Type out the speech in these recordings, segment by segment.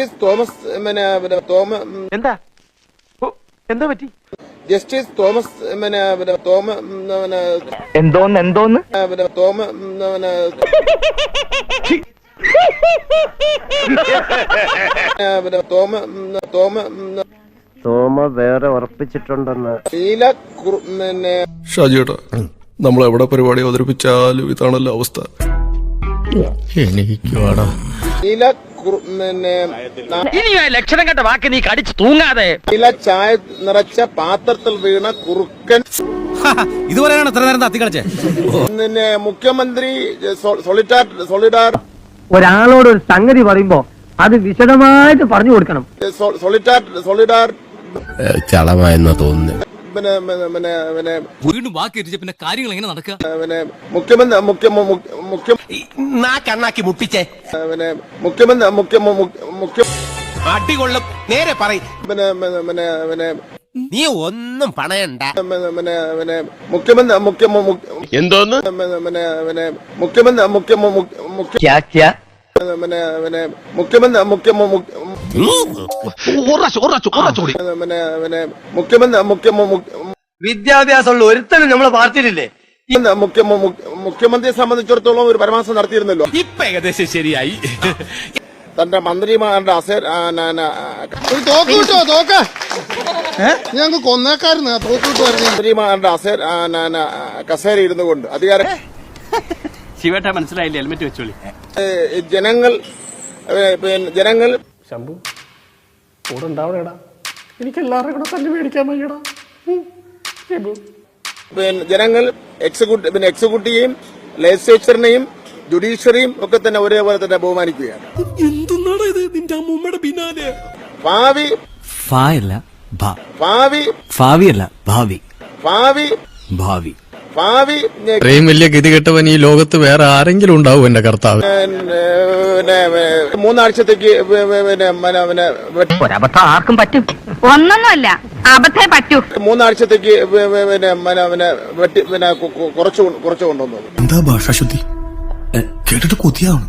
Justice Thomas എന്താ എന്താ പറ്റി? ജസ്റ്റിസ് തോമസ് എന്തോന്ന് തോമ വേറെ ഉറപ്പിച്ചിട്ടുണ്ടെന്ന് ഷാജിയേട്ടാ, നമ്മൾ എവിടെ പരിപാടി അവതരിപ്പിച്ചാലും ഇതാണല്ലോ അവസ്ഥ. ലക്ഷണം കണ്ട വാക്ക് നീ കടിച്ചു തൂങ്ങാതെ. ചായ നിറച്ച പാത്രത്തിൽ വീണ കുറുക്കൻ ഇതുപോലെയാണ് എത്ര നേരം തത്തി കളിച്ചേ. മുഖ്യമന്ത്രി സോളിഡാർ ഒരാളോട് ഒരു സംഗതി പറയുമ്പോ അത് വിശദമായിട്ട് പറഞ്ഞു കൊടുക്കണം. സോളിഡാർ ചളമായെന്നാ തോന്നുന്നു. വീണ്ടും വാക്ക് എത്തിച്ച പിന്നെ കാര്യങ്ങൾ എങ്ങനെ നടക്കുക? മുട്ടിച്ചേ അടികൊള്ളും. നേരെ പറയും. നീ ഒന്നും പണയണ്ട. എന്തോന്ന് വിദ്യാഭ്യാസമുള്ള ഒരുത്തനും നമ്മളെ പാർട്ടിയിലില്ലേ? മുഖ്യമന്ത്രിയെ സംബന്ധിച്ചിടത്തോളം ഒരു പരാമർശം നടത്തിയിരുന്നല്ലോ. ഇപ്പൊ ഏകദേശം ശരിയായി. തന്റെ മന്ത്രിമാരുടെ ഞങ്ങൾക്ക് കൊന്നേക്കാരുന്ന മന്ത്രിമാരുടെ കസേര ഇരുന്നു കൊണ്ട് അധികാരം ശിവേട്ട മനസ്സിലായില്ലേ? ഹെൽമെറ്റ് വെച്ചോളി. ജനങ്ങൾ ശംഭു കൂടെ ഉണ്ടാവണേടാ, എനിക്ക് എല്ലാവരുടെ കൂടെ തല്ലി മേടിക്കാൻ വയ്യടാ. ജനങ്ങൾ എക്സിക്യൂട്ടീവിനെയും ലെജിസ്ലേച്ചറിനെയും ജുഡീഷ്യറിയും ഒക്കെ തന്നെ ഒരേപോലെ തന്നെ ബഹുമാനിക്കുകയാണ്. ഭാവി ഇത്രയും വലിയ ഗതികെട്ടവൻ ഈ ലോകത്ത് വേറെ ആരെങ്കിലും ഉണ്ടാവും എന്റെ കർത്താവ്. 3 ആഴ്ചത്തേക്ക് ഒരബദ്ധം ആർക്കും പറ്റും. ഒന്നൊന്നുമല്ല, അബദ്ധേ പറ്റൂ. 3 ആഴ്ചത്തേക്ക് കുറച്ചു കൊണ്ടുവന്നു. എന്താ ഭാഷാശുദ്ധി കേട്ടിട്ട് കൊതിയാവും.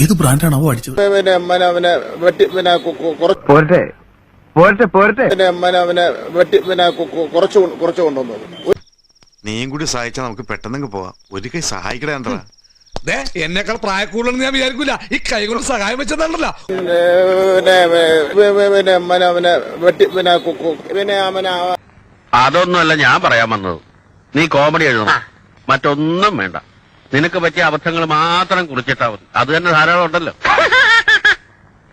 ഏത് ബ്രാൻഡാണാവോ അടിച്ചത്? കുറച്ചു കൊണ്ടുവന്നു. നീയും കൂടി സഹായിച്ചാൽ നമുക്ക് പെട്ടെന്ന് പോവാം. ഒരിക്കൽ സഹായിക്കണേണ്ട. എന്നെക്കാൾ പ്രായക്കൂടുതലെന്ന് ഞാൻ വിചാരിക്കൂല. ഈ കൈ കൊണ്ട് സഹായം വെച്ചതാണല്ലോ. അതൊന്നുമല്ല ഞാൻ പറയാൻ വന്നത്. നീ കോമഡി എഴുതണം, മറ്റൊന്നും വേണ്ട. നിനക്ക് പറ്റിയ അബദ്ധങ്ങൾ മാത്രം കുറിച്ചിട്ടാ മതി. അത് തന്നെ ധാരാളം ഉണ്ടല്ലോ.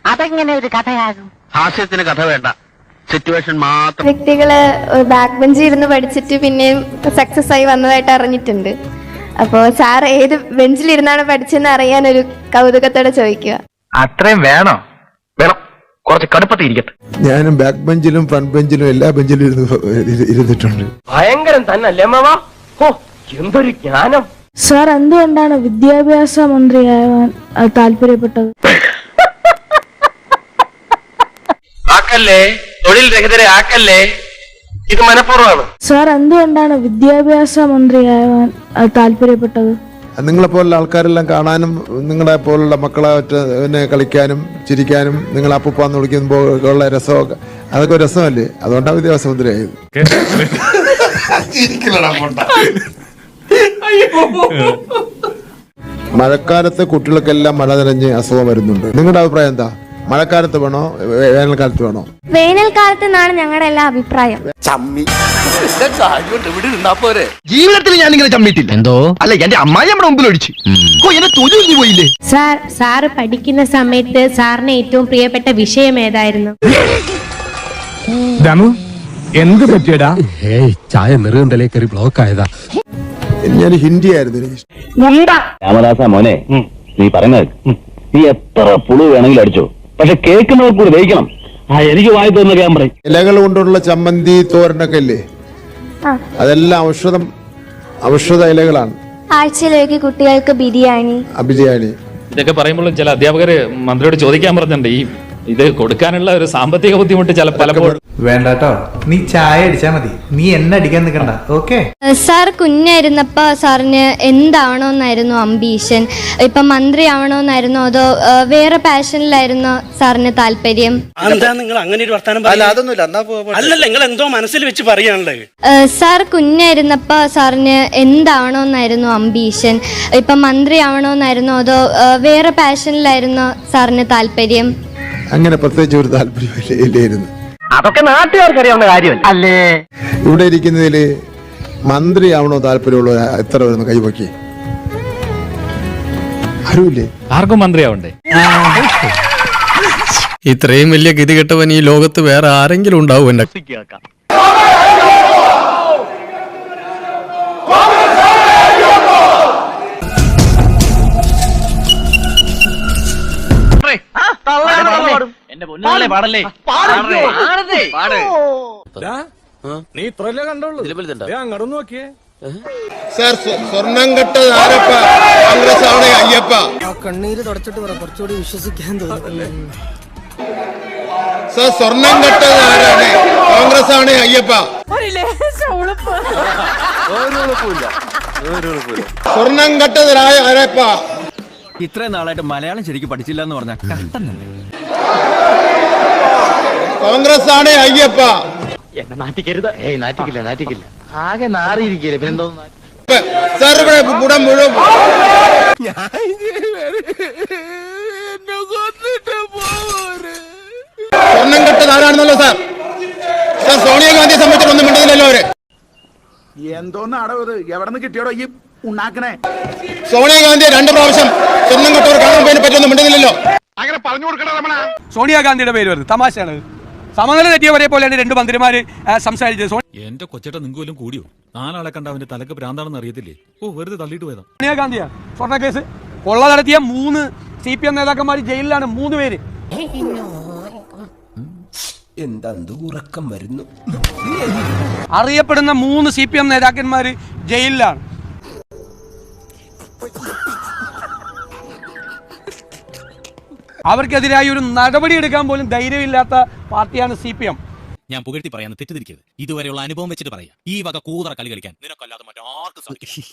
അതെങ്ങനെ ഒരു കഥയാകും? ഹാസ്യത്തിന് കഥ വേണ്ട, സിറ്റുവേഷൻ മാത്രം. വ്യക്തികള് ബാക്ക് ബെഞ്ചിൽ ഇരുന്ന് പഠിച്ചിട്ട് പിന്നെയും സക്സസ് ആയി വന്നതായിട്ട് അറിഞ്ഞിട്ടുണ്ട്. അപ്പോ സാർ ഏത് ബെഞ്ചിലിരുന്നാണ് പഠിച്ചെന്ന് അറിയാൻ ഒരു കൗതുകത്തോടെ ചോദിക്കുക. അത്രയും വേണോ? വേണം, കുറച്ച് കടുപ്പത്തിരിക്കട്ടെ. ഞാനും ബാക്ക് ബെഞ്ചിലും ഫ്രണ്ട് ബെഞ്ചിലും എല്ലാ ബെഞ്ചിലും ഇരുന്നിട്ടുണ്ട്. ഭയങ്കരം തന്നല്ലേ മാവാ? ഓ, എന്തൊരു ജ്ഞാനം! സാർ എന്തുകൊണ്ടാണ് വിദ്യാഭ്യാസ മന്ത്രിയാവാൻ താല്പര്യപ്പെട്ടത്? ആക്കല്ലേ, തൊഴിൽ രഹിതരെ ആക്കല്ലേ, ഇത് മനഃപൂർവ്വമാണ്. സാർ എന്തുകൊണ്ടാണ് വിദ്യാഭ്യാസ മന്ത്രിയാവാൻ താല്പര്യപ്പെട്ടത്? നിങ്ങളെ പോലുള്ള ആൾക്കാരെല്ലാം കാണാനും നിങ്ങളെ പോലുള്ള മക്കളെ കളിക്കാനും ചിരിക്കാനും നിങ്ങൾ അപ്പൂപ്പാന്ന് വിളിക്കുമ്പോൾ ഉള്ള രസമൊക്കെ അതൊക്കെ ഒരു രസമല്ലേ? അതുകൊണ്ടാണ് വിദ്യാഭ്യാസ മന്ത്രിയായത്. മഴക്കാലത്ത് കുട്ടികൾക്കെല്ലാം മഴ നനഞ്ഞ് അസുഖം വരുന്നുണ്ട്. നിങ്ങളുടെ അഭിപ്രായം എന്താ? മഴക്കാലത്ത് വേണോ വേനൽക്കാലത്ത് വേണോ? വേനൽക്കാലത്ത് എന്നാണ് ഞങ്ങളുടെ എല്ലാ അഭിപ്രായം. ജീവിതത്തിൽ ഞാൻ ഇങ്ങനെ ചമ്മിട്ടില്ല. എന്തോ അല്ല, എന്റെ അമ്മായി നമ്മുടെ മുമ്പിൽ ഒഴിച്ചു. പോയില്ലേ സാറ് പഠിക്കുന്ന സമയത്ത് സാറിന് ഏറ്റവും പ്രിയപ്പെട്ട വിഷയം ഏതായിരുന്നു? എന്ത് പറ്റിയടാ? ചായ നെറുകന്തലേ കയറി ബ്ലോക്ക് ആയതാ. ഞാൻ ഹിന്ദി ആയിരുന്നു. രാമദാസ മോനെ, നീ പറയുന്നത് നീ എത്ര പുളു വേണമെങ്കിലും അടിച്ചോ, പക്ഷെ കേൾക്കുന്നവർ കൂടി ദഹിക്കണം. എനിക്ക് വായി തോന്നുന്ന ഞാൻ പറയും. ഇലകൾ കൊണ്ടുള്ള ചമ്മന്തി തോരനൊക്കെ ഇല്ലേ, അതെല്ലാം ഔഷധ ഇലകളാണ്. ആഴ്ചയിലേക്ക് കുട്ടികൾക്ക് ബിരിയാണി. ഇതൊക്കെ പറയുമ്പോഴും ചില അധ്യാപകര് മന്ത്രിയോട് ചോദിക്കാൻ പറഞ്ഞിട്ടുണ്ട്, ഈ ഇത് കൊടുക്കാനുള്ള ഒരു സാമ്പത്തിക ബുദ്ധിമുട്ട് ചില പലപ്പോഴും വേണ്ടാട്ടോ നീ ചായ അടിച്ചാ മതി നീ എന്നെ അടിക്കാൻ നിൽക്കണ്ട ഓക്കെ. സാർ കുഞ്ഞായിരുന്നപ്പോ സാറിന് എന്താവണോന്നായിരുന്നു അംബീഷൻ? ഇപ്പൊ മന്ത്രി ആവണോന്നായിരുന്നോ അതോ വേറെ പാഷനിലായിരുന്നോ സാറിന് താല്പര്യം? നിങ്ങൾ അങ്ങനെ ഒരു വർത്താനം അല്ലല്ല, നിങ്ങൾ എന്തോ മനസ്സിൽ വെച്ച് പറയാനുള്ളത്. സാർ കുഞ്ഞായിരുന്നപ്പോ സാറിന് എന്താവണോന്നായിരുന്നു അംബീഷൻ? ഇപ്പൊ മന്ത്രി ആവണോന്നായിരുന്നോ അതോ വേറെ പാഷനിലായിരുന്നോ സാറിന് താല്പര്യം? അങ്ങനെ പ്രത്യേകിച്ച് ഒരു താല്പര്യമില്ലായിരുന്നു. അതൊക്കെ നാട്ടുകാർക്ക് അറിയാവുന്ന കാര്യമല്ല അല്ലേ? ഇവിടെ ഇരിക്കുന്നതിൽ മന്ത്രിയാവണോ താല്പര്യമുള്ള എത്ര വരുന്നു കൈവക്കി? ആരുമില്ലേ? ആർക്കും മന്ത്രിയാവണ്ടേ? ഇത്രയും വലിയ ഗതികെട്ടവൻ ഈ ലോകത്ത് വേറെ ആരെങ്കിലും ഉണ്ടാവും എന്റെ നീ ഇത്രല്ലേ കണ്ടോളൂ, അങ്ങോട്ട് നോക്കിയേ. സാർ സ്വർണം കെട്ടത് ആരപ്പ? കോൺഗ്രസ് ആണ് അയ്യപ്പ. കണ്ണീര് തുടച്ചിട്ട് കുറച്ചുകൂടി വിശ്വസിക്കാൻ തോന്നുന്നു. സാർ സ്വർണം കെട്ടത് ആരാണ്? കോൺഗ്രസ് ആണ് അയ്യപ്പ. സ്വർണം കെട്ടത് ആരപ്പ? ഇത്രയും നാളായിട്ട് മലയാളം ശരിക്കും പഠിച്ചില്ല എന്ന് പറഞ്ഞ കോൺഗ്രസ് ആണ് അയ്യപ്പ. എന്നെ നാട്ടിക്കരുത്. നാട്ടിക്കില്ല ആകെ നാറിയിരിക്കില്ല പിന്നെന്തോ. സാർ ഇവിടെ കുടം മുഴുവൻ സ്വർണം കെട്ടത് ആരാണെന്നല്ലോ സാർ. സാർ സോണിയാഗാന്ധിയെ സംബന്ധിച്ചിട്ടൊന്നും മിണ്ടുന്നില്ലല്ലോ അവര്. എന്തോന്നാടോ ഇത്? എവിടെ നിന്ന് കിട്ടിയോടോ ഈ ഉണ്ടാക്കണേ? സോണിയാഗാന്ധിയെ 2 പ്രാവശ്യം സ്വർണം കെട്ടവർ കാണാൻ പോയതിനെ പറ്റിയൊന്നും മിണ്ടുന്നില്ലല്ലോ. അങ്ങനെ പറഞ്ഞു കൊടുക്കണ രമണ. സോണിയാഗാന്ധിയുടെ പേര് വരുന്നത് തമാശയാണ്. സമനില തെറ്റിയവരെ പോലെയാണ് 2 മന്ത്രിമാര് സംസാരിച്ചത്. എന്റെ കൊച്ചേട്ട നിങ്ങൾക്കും കൂടിയോ? 4 ആളെ കണ്ട അവന്റെ തലക്ക് ഭ്രാന്താണെന്ന് അറിയത്തില്ലേ? ഓ വെറുതെ തള്ളിയിട്ട് പോയതാ. സോണിയാഗാന്ധിയാ സ്വർണ്ണ കേസ് കൊള്ള നടത്തിയ 3 CPM നേതാക്കന്മാർ ജയിലിലാണ്. 3 പേര്. എന്താ ഉറക്കം വരുന്നു? അറിയപ്പെടുന്ന 3 CPM നേതാക്കന്മാര് ജയിലിലാണ്. അവർക്കെതിരായി ഒരു നടപടി എടുക്കാൻ പോലും ധൈര്യമില്ലാത്ത പാർട്ടിയാണ് CPM. ഞാൻ പുകഴ്ത്തി പറയാന്ന് തെറ്റിദ്ധരിക്കരുത്. ഇതുവരെയുള്ള അനുഭവം വെച്ചിട്ട് പറയാം. ഈ വക കൂതറ കളി കളിക്കാൻ നിനക്കല്ലാതെ മറ്റാർക്കും സാധിക്കും.